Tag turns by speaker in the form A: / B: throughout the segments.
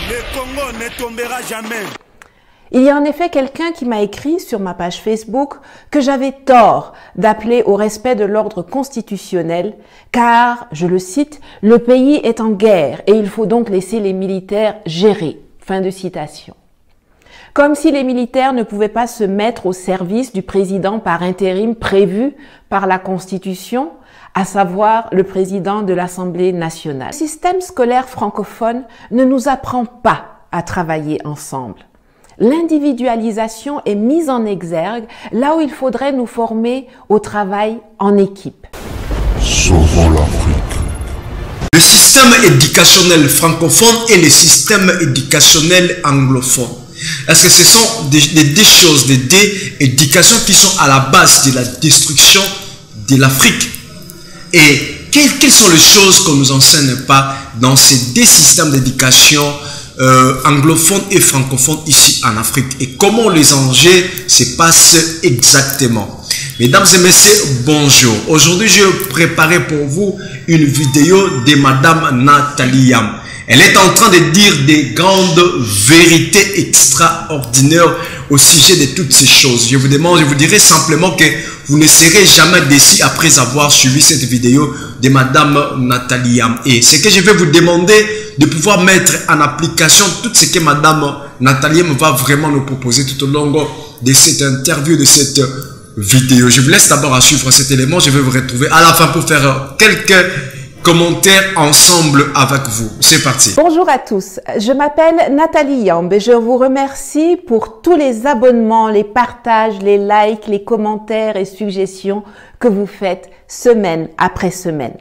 A: Le Congo ne tombera jamais.
B: Il y a en effet quelqu'un qui m'a écrit sur ma page Facebook que j'avais tort d'appeler au respect de l'ordre constitutionnel car, je le cite, « le pays est en guerre et il faut donc laisser les militaires gérer ». Fin de citation. Comme si les militaires ne pouvaient pas se mettre au service du président par intérim prévu par la Constitution, à savoir le président de l'Assemblée nationale. Le système scolaire francophone ne nous apprend pas à travailler ensemble. L'individualisation est mise en exergue là où il faudrait nous former au travail en équipe.
C: Sauvons l'Afrique.
D: Le système éducationnel francophone et le système éducationnel anglophone. Est-ce que ce sont des choses, des éducations qui sont à la base de la destruction de l'Afrique? Et quelles sont les choses qu'on ne nous enseigne pas dans ces deux systèmes d'éducation anglophones et francophones ici en Afrique? Et comment les enjeux se passent exactement? Mesdames et messieurs, bonjour. Aujourd'hui, je vais préparer pour vous une vidéo de Madame Nathalie Yamb. Elle est en train de dire des grandes vérités extraordinaires au sujet de toutes ces choses. Je vous dirai simplement que vous ne serez jamais déçus après avoir suivi cette vidéo de Madame Nathalie Yamb. Et ce que je vais vous demander de pouvoir mettre en application tout ce que Madame Nathalie Yamb va vraiment nous proposer tout au long de cette interview, de cette vidéo. Je vous laisse d'abord à suivre cet élément. Je vais vous retrouver à la fin pour faire quelques commentaires ensemble avec vous. C'est parti.
B: Bonjour à tous, je m'appelle Nathalie Yamb et je vous remercie pour tous les abonnements, les partages, les likes, les commentaires et suggestions que vous faites semaine après semaine.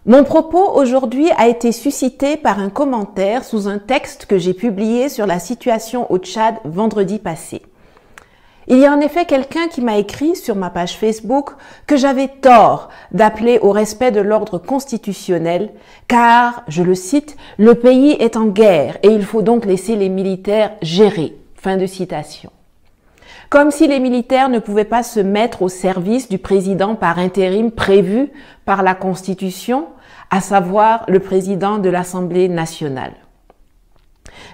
B: Mon propos aujourd'hui a été suscité par un commentaire sous un texte que j'ai publié sur la situation au Tchad vendredi passé. Il y a en effet quelqu'un qui m'a écrit sur ma page Facebook que j'avais tort d'appeler au respect de l'ordre constitutionnel car, je le cite, « le pays est en guerre et il faut donc laisser les militaires gérer ». Fin de citation. Comme si les militaires ne pouvaient pas se mettre au service du président par intérim prévu par la Constitution, à savoir le président de l'Assemblée nationale.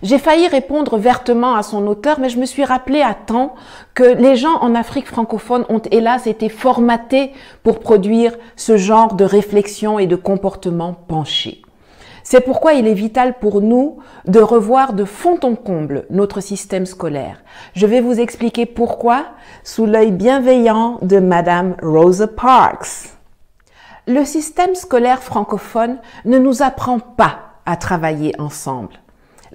B: J'ai failli répondre vertement à son auteur, mais je me suis rappelé à temps que les gens en Afrique francophone ont hélas été formatés pour produire ce genre de réflexion et de comportement penché. C'est pourquoi il est vital pour nous de revoir de fond en comble notre système scolaire. Je vais vous expliquer pourquoi sous l'œil bienveillant de Madame Rosa Parks. Le système scolaire francophone ne nous apprend pas à travailler ensemble.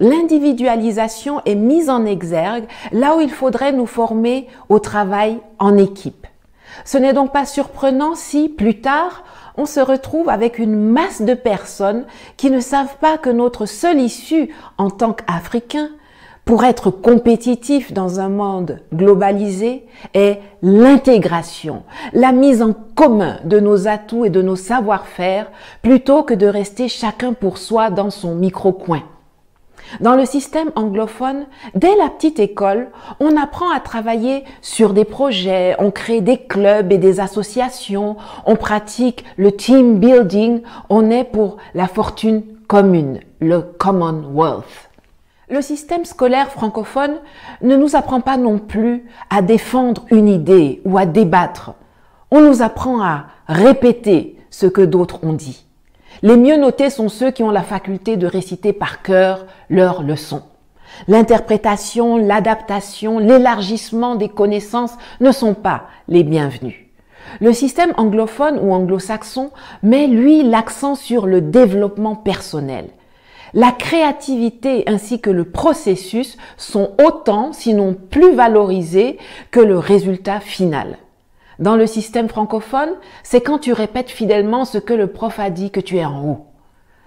B: L'individualisation est mise en exergue là où il faudrait nous former au travail en équipe. Ce n'est donc pas surprenant si, plus tard, on se retrouve avec une masse de personnes qui ne savent pas que notre seule issue en tant qu'Africains pour être compétitifs dans un monde globalisé est l'intégration, la mise en commun de nos atouts et de nos savoir-faire plutôt que de rester chacun pour soi dans son micro-coin. Dans le système anglophone, dès la petite école, on apprend à travailler sur des projets, on crée des clubs et des associations, on pratique le team building, on est pour la fortune commune, le Commonwealth. Le système scolaire francophone ne nous apprend pas non plus à défendre une idée ou à débattre. On nous apprend à répéter ce que d'autres ont dit. Les mieux notés sont ceux qui ont la faculté de réciter par cœur leurs leçons. L'interprétation, l'adaptation, l'élargissement des connaissances ne sont pas les bienvenus. Le système anglophone ou anglo-saxon met, lui, l'accent sur le développement personnel. La créativité ainsi que le processus sont autant, sinon plus valorisés que le résultat final. Dans le système francophone, c'est quand tu répètes fidèlement ce que le prof a dit que tu es en haut.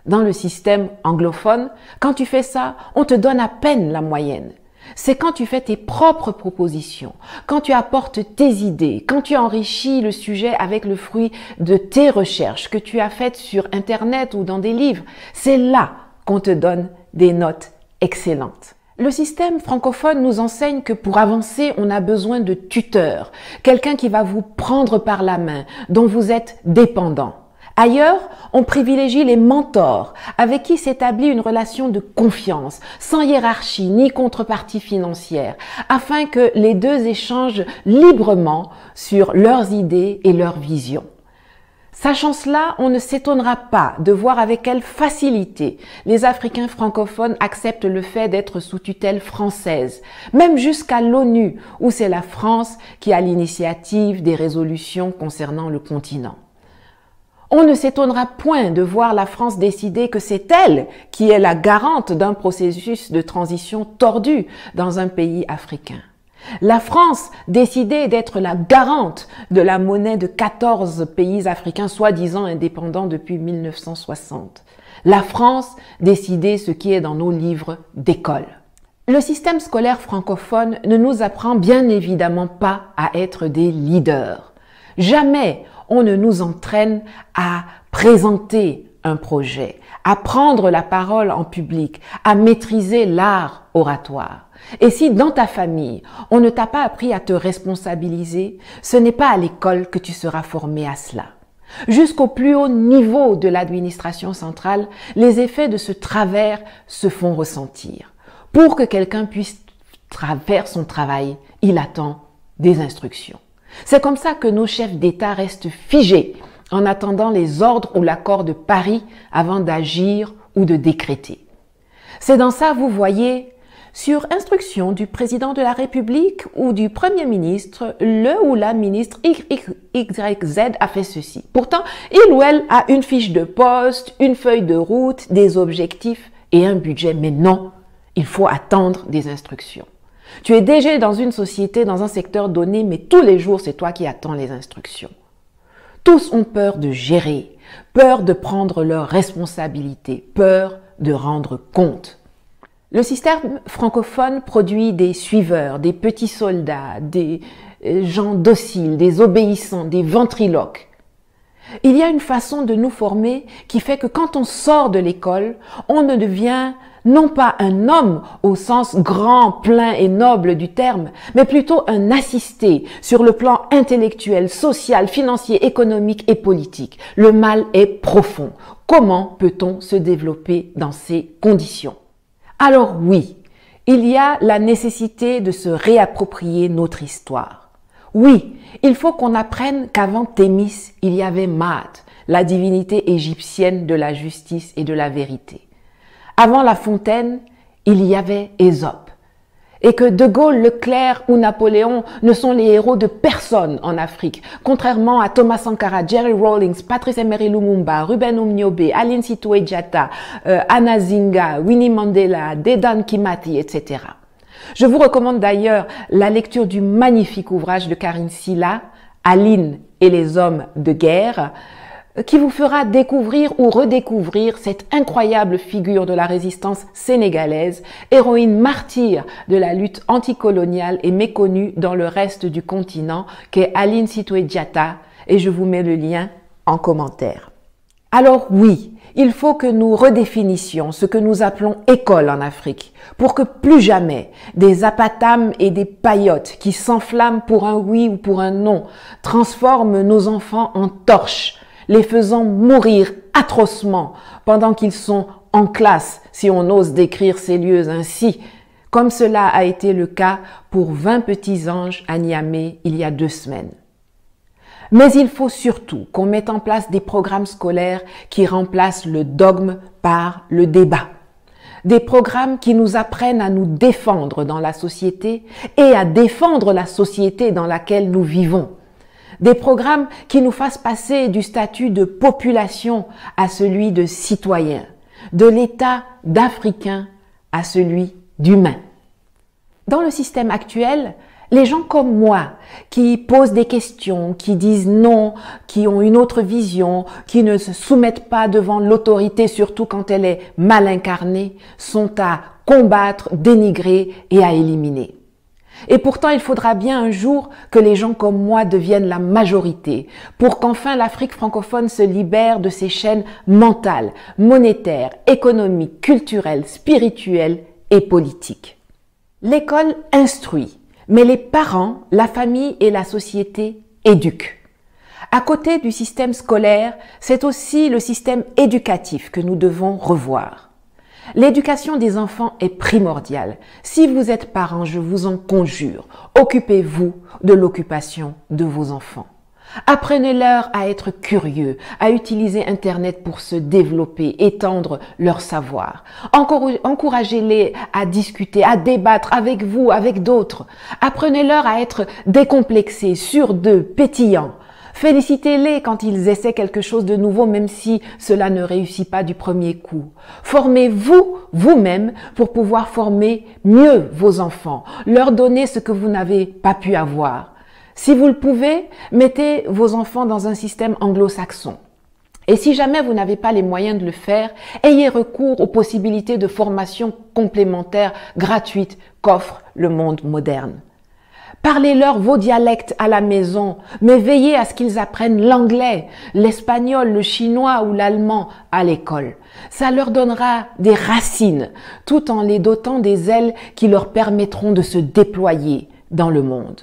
B: Dans le système anglophone, quand tu fais ça, on te donne à peine la moyenne. C'est quand tu fais tes propres propositions, quand tu apportes tes idées, quand tu enrichis le sujet avec le fruit de tes recherches que tu as faites sur Internet ou dans des livres, c'est là qu'on te donne des notes excellentes. Le système francophone nous enseigne que pour avancer, on a besoin de tuteurs, quelqu'un qui va vous prendre par la main, dont vous êtes dépendant. Ailleurs, on privilégie les mentors avec qui s'établit une relation de confiance, sans hiérarchie ni contrepartie financière, afin que les deux échangent librement sur leurs idées et leurs visions. Sachant cela, on ne s'étonnera pas de voir avec quelle facilité les Africains francophones acceptent le fait d'être sous tutelle française, même jusqu'à l'ONU, où c'est la France qui a l'initiative des résolutions concernant le continent. On ne s'étonnera point de voir la France décider que c'est elle qui est la garante d'un processus de transition tordu dans un pays africain. La France décider d'être la garante de la monnaie de 14 pays africains soi-disant indépendants depuis 1960. La France décider ce qui est dans nos livres d'école. Le système scolaire francophone ne nous apprend bien évidemment pas à être des leaders. Jamais on ne nous entraîne à présenter un projet, à prendre la parole en public, à maîtriser l'art oratoire. Et si dans ta famille, on ne t'a pas appris à te responsabiliser, ce n'est pas à l'école que tu seras formé à cela. Jusqu'au plus haut niveau de l'administration centrale, les effets de ce travers se font ressentir. Pour que quelqu'un puisse faire son travail, il attend des instructions. C'est comme ça que nos chefs d'État restent figés en attendant les ordres ou l'accord de Paris avant d'agir ou de décréter. C'est dans ça, vous voyez, sur instruction du président de la République ou du Premier ministre, le ou la ministre XYZ a fait ceci. Pourtant, il ou elle a une fiche de poste, une feuille de route, des objectifs et un budget. Mais non, il faut attendre des instructions. Tu es DG dans une société, dans un secteur donné, mais tous les jours, c'est toi qui attends les instructions. Tous ont peur de gérer, peur de prendre leurs responsabilités, peur de rendre compte. Le système francophone produit des suiveurs, des petits soldats, des gens dociles, des obéissants, des ventriloques. Il y a une façon de nous former qui fait que quand on sort de l'école, on ne devient non pas un homme au sens grand, plein et noble du terme, mais plutôt un assisté sur le plan intellectuel, social, financier, économique et politique. Le mal est profond. Comment peut-on se développer dans ces conditions? Alors oui, il y a la nécessité de se réapproprier notre histoire. Oui, il faut qu'on apprenne qu'avant Thémis, il y avait Maat, la divinité égyptienne de la justice et de la vérité. Avant La Fontaine, il y avait Ésope. Et que De Gaulle, Leclerc ou Napoléon ne sont les héros de personne en Afrique, contrairement à Thomas Sankara, Jerry Rawlings, Patrice Emery Lumumba, Ruben Umniobe, Aline Sitoé Diatta, Anna Zinga, Winnie Mandela, Dedan Kimathi, etc. Je vous recommande d'ailleurs la lecture du magnifique ouvrage de Karine Silla, Aline et les hommes de guerre, qui vous fera découvrir ou redécouvrir cette incroyable figure de la résistance sénégalaise, héroïne martyre de la lutte anticoloniale et méconnue dans le reste du continent, qu'est Aline Sitoé Diatta, et je vous mets le lien en commentaire. Alors oui, il faut que nous redéfinissions ce que nous appelons école en Afrique, pour que plus jamais des apatames et des paillotes qui s'enflamment pour un oui ou pour un non transforment nos enfants en torches, les faisant mourir atrocement pendant qu'ils sont en classe, si on ose décrire ces lieux ainsi, comme cela a été le cas pour 20 petits anges à Niamey il y a 2 semaines. Mais il faut surtout qu'on mette en place des programmes scolaires qui remplacent le dogme par le débat. Des programmes qui nous apprennent à nous défendre dans la société et à défendre la société dans laquelle nous vivons. Des programmes qui nous fassent passer du statut de population à celui de citoyen, de l'état d'Africain à celui d'humain. Dans le système actuel, les gens comme moi, qui posent des questions, qui disent non, qui ont une autre vision, qui ne se soumettent pas devant l'autorité, surtout quand elle est mal incarnée, sont à combattre, dénigrer et à éliminer. Et pourtant, il faudra bien un jour que les gens comme moi deviennent la majorité pour qu'enfin l'Afrique francophone se libère de ses chaînes mentales, monétaires, économiques, culturelles, spirituelles et politiques. L'école instruit, mais les parents, la famille et la société éduquent. À côté du système scolaire, c'est aussi le système éducatif que nous devons revoir. L'éducation des enfants est primordiale. Si vous êtes parent, je vous en conjure, occupez-vous de l'occupation de vos enfants. Apprenez-leur à être curieux, à utiliser Internet pour se développer, étendre leur savoir. Encouragez-les à discuter, à débattre avec vous, avec d'autres. Apprenez-leur à être décomplexés, sûrs d'eux, pétillants. Félicitez-les quand ils essaient quelque chose de nouveau, même si cela ne réussit pas du premier coup. Formez-vous vous-même pour pouvoir former mieux vos enfants, leur donner ce que vous n'avez pas pu avoir. Si vous le pouvez, mettez vos enfants dans un système anglo-saxon. Et si jamais vous n'avez pas les moyens de le faire, ayez recours aux possibilités de formation complémentaires gratuites qu'offre le monde moderne. Parlez-leur vos dialectes à la maison, mais veillez à ce qu'ils apprennent l'anglais, l'espagnol, le chinois ou l'allemand à l'école. Ça leur donnera des racines, tout en les dotant des ailes qui leur permettront de se déployer dans le monde.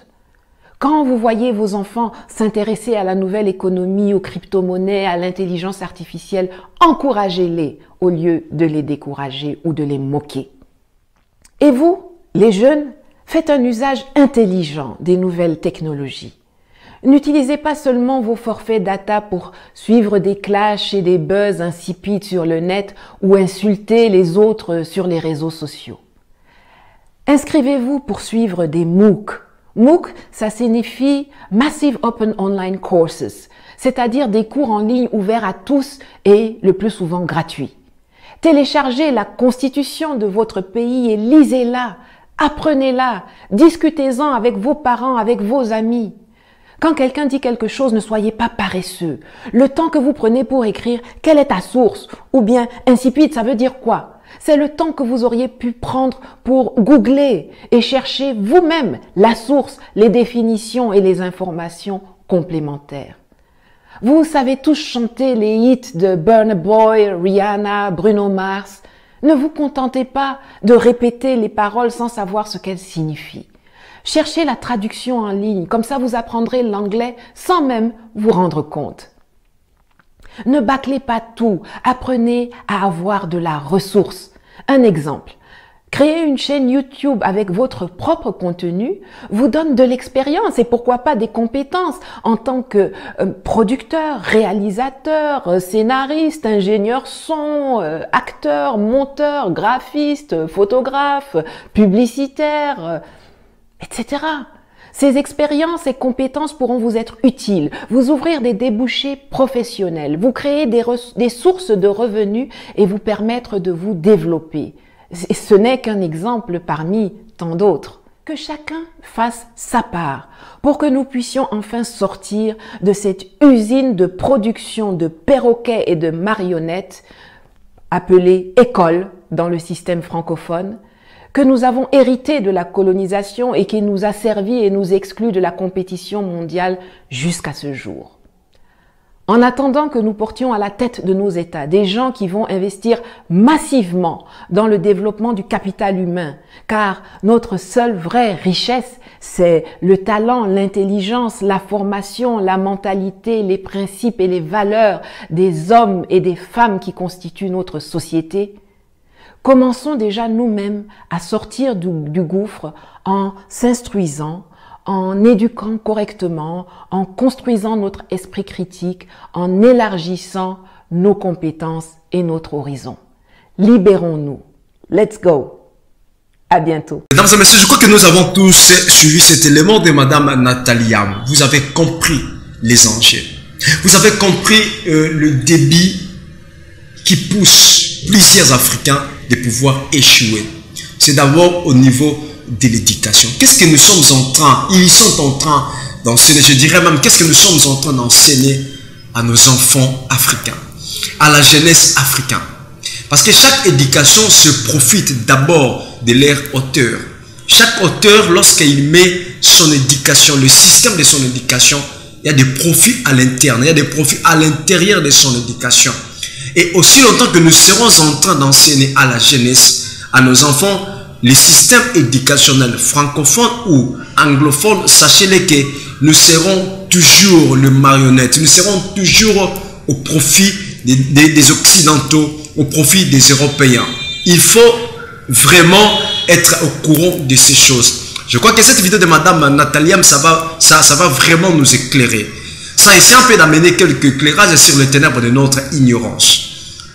B: Quand vous voyez vos enfants s'intéresser à la nouvelle économie, aux crypto-monnaies, à l'intelligence artificielle, encouragez-les au lieu de les décourager ou de les moquer. Et vous, les jeunes, faites un usage intelligent des nouvelles technologies. N'utilisez pas seulement vos forfaits data pour suivre des clashs et des buzz insipides sur le net ou insulter les autres sur les réseaux sociaux. Inscrivez-vous pour suivre des MOOC. MOOC, ça signifie Massive Open Online Courses, c'est-à-dire des cours en ligne ouverts à tous et le plus souvent gratuits. Téléchargez la constitution de votre pays et lisez-la, apprenez-la, discutez-en avec vos parents, avec vos amis. Quand quelqu'un dit quelque chose, ne soyez pas paresseux. Le temps que vous prenez pour écrire « Quelle est ta source ?» ou bien « Insipide, ça veut dire quoi ?» C'est le temps que vous auriez pu prendre pour googler et chercher vous-même la source, les définitions et les informations complémentaires. Vous savez tous chanter les hits de Burna Boy, Rihanna, Bruno Mars. Ne vous contentez pas de répéter les paroles sans savoir ce qu'elles signifient. Cherchez la traduction en ligne, comme ça vous apprendrez l'anglais sans même vous rendre compte. Ne bâclez pas tout, apprenez à avoir de la ressource. Un exemple, créer une chaîne YouTube avec votre propre contenu vous donne de l'expérience et pourquoi pas des compétences en tant que producteur, réalisateur, scénariste, ingénieur son, acteur, monteur, graphiste, photographe, publicitaire, etc. Ces expériences et compétences pourront vous être utiles, vous ouvrir des débouchés professionnels, vous créer des sources de revenus et vous permettre de vous développer. Et ce n'est qu'un exemple parmi tant d'autres. Que chacun fasse sa part pour que nous puissions enfin sortir de cette usine de production de perroquets et de marionnettes appelée école dans le système francophone, que nous avons hérité de la colonisation et qui nous a servi et nous exclut de la compétition mondiale jusqu'à ce jour. En attendant que nous portions à la tête de nos États des gens qui vont investir massivement dans le développement du capital humain, car notre seule vraie richesse, c'est le talent, l'intelligence, la formation, la mentalité, les principes et les valeurs des hommes et des femmes qui constituent notre société, commençons déjà nous-mêmes à sortir du gouffre en s'instruisant, en éduquant correctement, en construisant notre esprit critique, en élargissant nos compétences et notre horizon. Libérons-nous. Let's go. À bientôt.
D: Mesdames et messieurs, je crois que nous avons tous suivi cet élément de Madame Nathalie Yam. Vous avez compris les enjeux. Vous avez compris le débit qui pousse plusieurs Africains de pouvoir échouer. C'est d'abord au niveau de l'éducation. Qu'est-ce que nous sommes en train, ils sont en train d'enseigner, je dirais même, qu'est-ce que nous sommes en train d'enseigner à nos enfants africains, à la jeunesse africaine. Parce que chaque éducation se profite d'abord de leur auteur. Chaque auteur, lorsqu'il met son éducation, le système de son éducation, il y a des profits à l'interne, il y a des profits à l'intérieur de son éducation. Et aussi longtemps que nous serons en train d'enseigner à la jeunesse, à nos enfants, les systèmes éducationnels francophones ou anglophones, sachez-le que nous serons toujours le marionnette. Nous serons toujours au profit des Occidentaux, au profit des Européens. Il faut vraiment être au courant de ces choses. Je crois que cette vidéo de Madame Nathalie, ça va vraiment nous éclairer. Ça essaie un peu d'amener quelques éclairages sur les ténèbres de notre ignorance.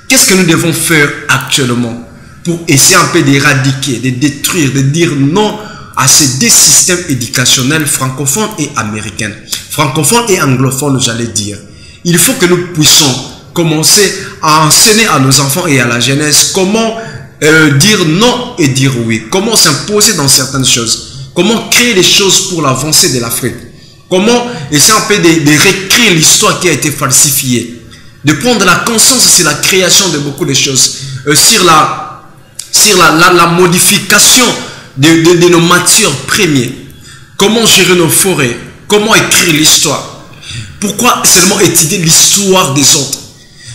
D: Qu'est-ce que nous devons faire actuellement pour essayer un peu d'éradiquer, de détruire, de dire non à ces deux systèmes éducationnels francophones et américains, francophones et anglophones, j'allais dire. Il faut que nous puissions commencer à enseigner à nos enfants et à la jeunesse comment dire non et dire oui, comment s'imposer dans certaines choses, comment créer les choses pour l'avancée de l'Afrique, comment essayer un peu de réécrire l'histoire qui a été falsifiée, de prendre la conscience sur la création de beaucoup de choses, sur la modification de nos matières premières, comment gérer nos forêts, comment écrire l'histoire, pourquoi seulement étudier l'histoire des autres.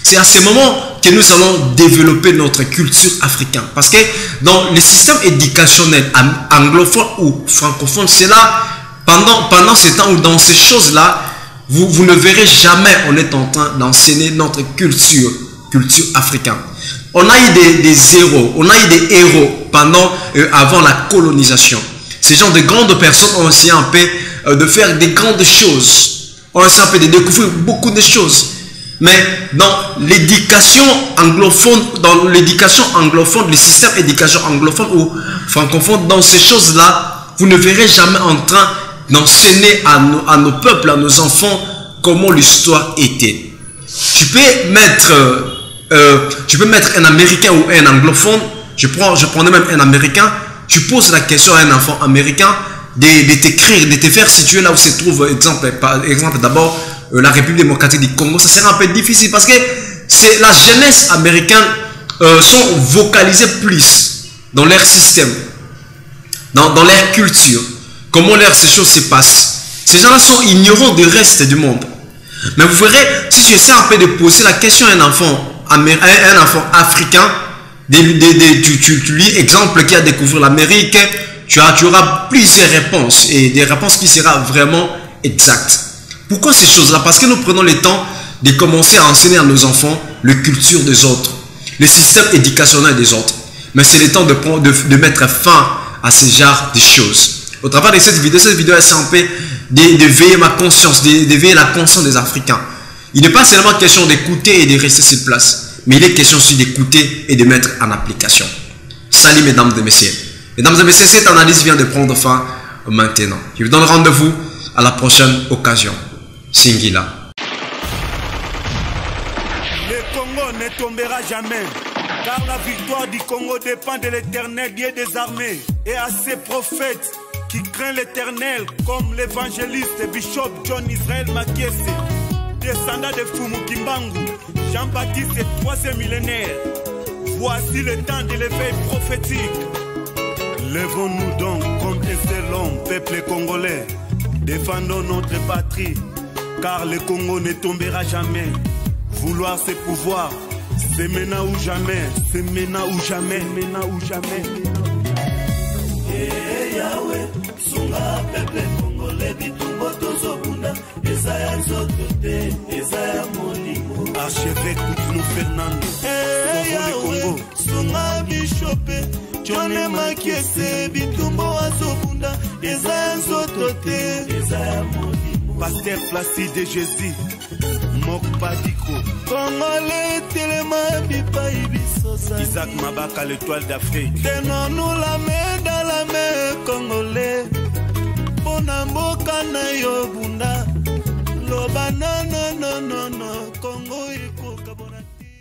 D: C'est à ce moment que nous allons développer notre culture africaine. Parce que dans le système éducationnel anglophone ou francophone, c'est là, pendant ce temps ou dans ces choses-là, vous ne verrez jamais on est en train d'enseigner notre culture africaine. On a eu des héros, on a eu des héros avant la colonisation. Ces gens de grandes personnes ont essayé un peu de faire des grandes choses. On a essayé un peu de découvrir beaucoup de choses. Mais dans l'éducation anglophone, le système d'éducation anglophone ou francophone, dans ces choses-là, vous ne verrez jamais en train d'enseigner à nos peuples, à nos enfants, comment l'histoire était. Tu peux mettre un Américain ou un anglophone, je prenais même un Américain, tu poses la question à un enfant américain de t'écrire, de te faire situer là où se trouve, par exemple d'abord, la République démocratique du Congo. Ça sera un peu difficile parce que la jeunesse américaine sont vocalisées plus dans leur système, dans leur culture, comment ces choses se passent. Ces gens-là sont ignorants du reste du monde. Mais vous verrez, si tu essaies un peu de poser la question à un enfant africain, tu lui exemple qui a découvert l'Amérique, tu auras plusieurs réponses et des réponses qui seront vraiment exactes. Pourquoi ces choses-là? Parce que nous prenons le temps de commencer à enseigner à nos enfants la culture des autres, le système éducationnel des autres. Mais c'est le temps de mettre fin à ce genre de choses. Au travers de cette vidéo est un peu d'éveiller ma conscience, d'éveiller la conscience des Africains. Il n'est pas seulement question d'écouter et de rester sur place, mais il est question aussi d'écouter et de mettre en application. Salut mesdames et messieurs. Mesdames et messieurs, cette analyse vient de prendre fin maintenant. Je vous donne rendez-vous à la prochaine occasion. Singila.
A: Le Congo ne tombera jamais, car la victoire du Congo dépend de l'Éternel, Dieu des armées, et à ses prophètes qui craignent l'Éternel, comme l'évangéliste Bishop John Israël Makiese, descendant de Fumu Kimbangu, Jean-Baptiste, 3e millénaire. Voici le temps de l'éveil prophétique. Lèvons-nous donc contre ce long peuple congolais. Défendons notre patrie, car le Congo ne tombera jamais. Vouloir ses pouvoirs, c'est maintenant ou jamais, c'est maintenant ou jamais, maintenant ou jamais. Yahweh, sunga peuple congolais, bitumbo tozobunda, Ezaya Nzotote, Ezaya Molimo. Archevêque Koutounou Fernando, Yahweh, sunga Bishopé, John Makiese, bitumbo azobunda, Ezaya Nzotote, Ezaya Molimo. Pasteur Placide Jésus, Mokpadiko, Congolais, Téléma, Bipaï, Bissosa, Isaac Mabaka, l'étoile d'Afrique. Tenons-nous la main dans la main, Congolais. Bonamboka na yo bunda, Loba, non, non, non, non, non, Congo,